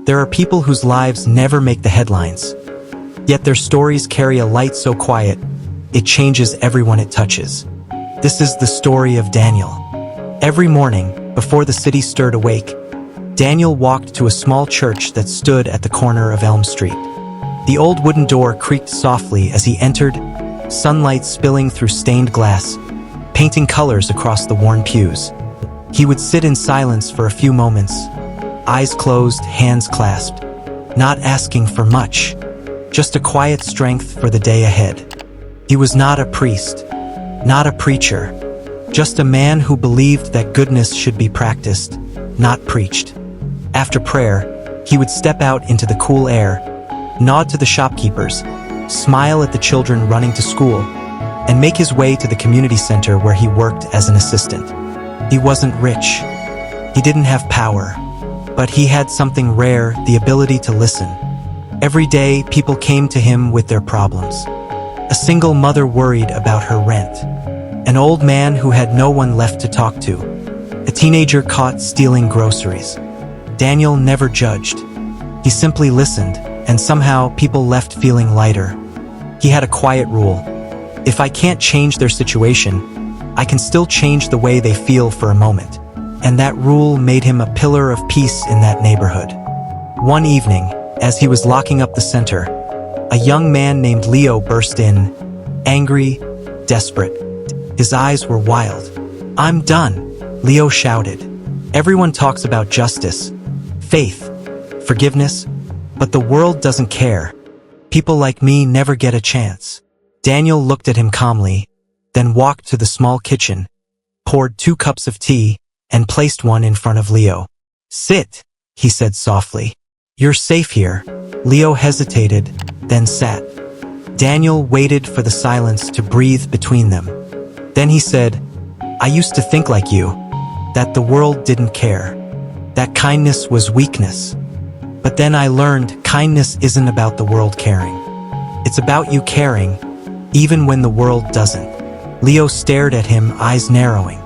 There are people whose lives never make the headlines, yet their stories carry a light so quiet, it changes everyone it touches. This is the story of Daniel. Every morning, before the city stirred awake, Daniel walked to a small church that stood at the corner of Elm Street. The old wooden door creaked softly as he entered, sunlight spilling through stained glass, painting colors across the worn pews. He would sit in silence for a few moments, eyes closed, hands clasped, not asking for much, just a quiet strength for the day ahead. He was not a priest, not a preacher, just a man who believed that goodness should be practiced, not preached. After prayer, he would step out into the cool air, nod to the shopkeepers, smile at the children running to school, and make his way to the community center where he worked as an assistant. He wasn't rich. He didn't have power. But he had something rare, the ability to listen. Every day, people came to him with their problems. A single mother worried about her rent. An old man who had no one left to talk to. A teenager caught stealing groceries. Daniel never judged. He simply listened, and somehow people left feeling lighter. He had a quiet rule. If I can't change their situation, I can still change the way they feel for a moment. And that rule made him a pillar of peace in that neighborhood. One evening, as he was locking up the center, a young man named Leo burst in, angry, desperate. His eyes were wild. "I'm done," Leo shouted. "Everyone talks about justice, faith, forgiveness, but the world doesn't care. People like me never get a chance." Daniel looked at him calmly, then walked to the small kitchen, poured 2 cups of tea, and placed one in front of Leo. "Sit," he said softly. "You're safe here." Leo hesitated, then sat. Daniel waited for the silence to breathe between them. Then he said, "I used to think like you, that the world didn't care, that kindness was weakness. But then I learned kindness isn't about the world caring. It's about you caring, even when the world doesn't." Leo stared at him, eyes narrowing.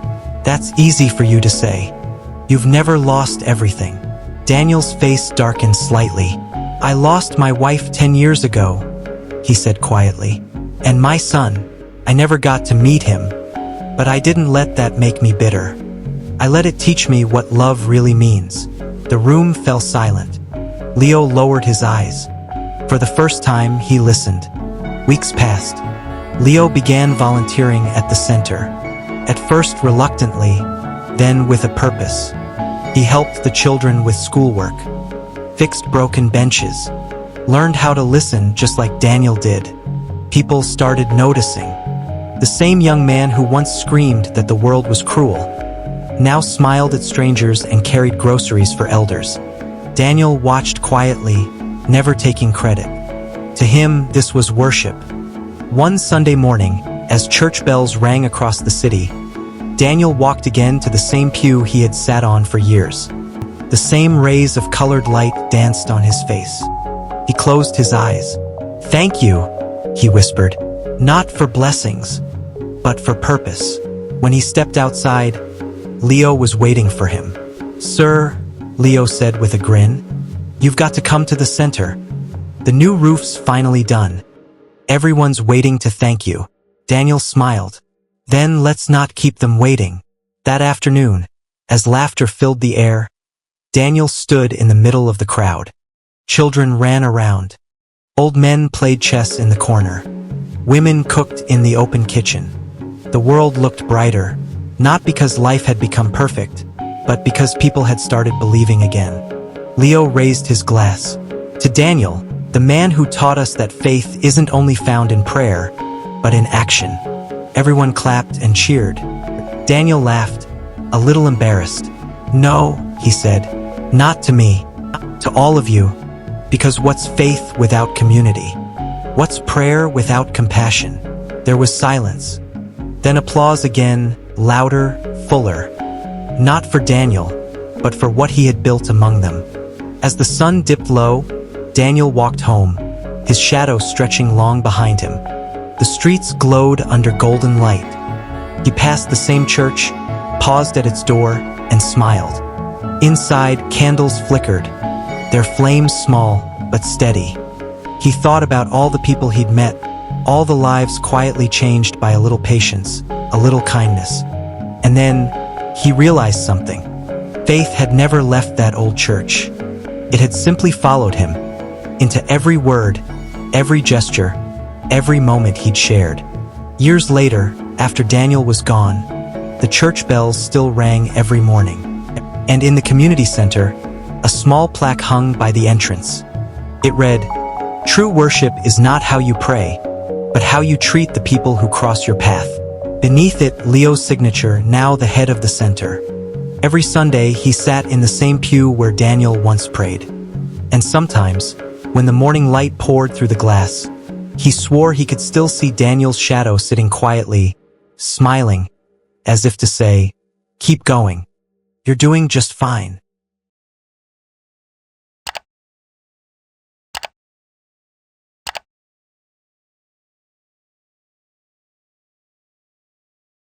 "That's easy for you to say. You've never lost everything." Daniel's face darkened slightly. "I lost my wife 10 years ago," he said quietly. "And my son. I never got to meet him. But I didn't let that make me bitter. I let it teach me what love really means." The room fell silent. Leo lowered his eyes. For the first time, he listened. Weeks passed. Leo began volunteering at the center. At first reluctantly, then with a purpose. He helped the children with schoolwork, fixed broken benches, learned how to listen just like Daniel did. People started noticing. The same young man who once screamed that the world was cruel, now smiled at strangers and carried groceries for elders. Daniel watched quietly, never taking credit. To him, this was worship. One Sunday morning, as church bells rang across the city, Daniel walked again to the same pew he had sat on for years. The same rays of colored light danced on his face. He closed his eyes. "Thank you," he whispered, "not for blessings, but for purpose." When he stepped outside, Leo was waiting for him. "Sir," Leo said with a grin, "you've got to come to the center. The new roof's finally done. Everyone's waiting to thank you." Daniel smiled. "Then let's not keep them waiting." That afternoon, as laughter filled the air, Daniel stood in the middle of the crowd. Children ran around. Old men played chess in the corner. Women cooked in the open kitchen. The world looked brighter, not because life had become perfect, but because people had started believing again. Leo raised his glass. To Daniel, the man who taught us that faith isn't only found in prayer, but in action. Everyone clapped and cheered. Daniel laughed, a little embarrassed. "No," he said, "not to me. To all of you. Because what's faith without community? What's prayer without compassion?" There was silence. Then applause again, louder, fuller. Not for Daniel, but for what he had built among them. As the sun dipped low, Daniel walked home, his shadow stretching long behind him. The streets glowed under golden light. He passed the same church, paused at its door, and smiled. Inside, candles flickered. their flames small but steady. He thought about all the people he'd met, all the lives quietly changed by a little patience, a little kindness. And then he realized something. Faith had never left that old church. It had simply followed him into every word, every gesture, every moment he'd shared. Years later, after Daniel was gone, the church bells still rang every morning. And in the community center, a small plaque hung by the entrance. It read, "True worship is not how you pray, but how you treat the people who cross your path." Beneath it, Leo's signature, now the head of the center. Every Sunday, he sat in the same pew where Daniel once prayed. And sometimes, when the morning light poured through the glass, he swore he could still see Daniel's shadow sitting quietly, smiling, as if to say, "Keep going. You're doing just fine."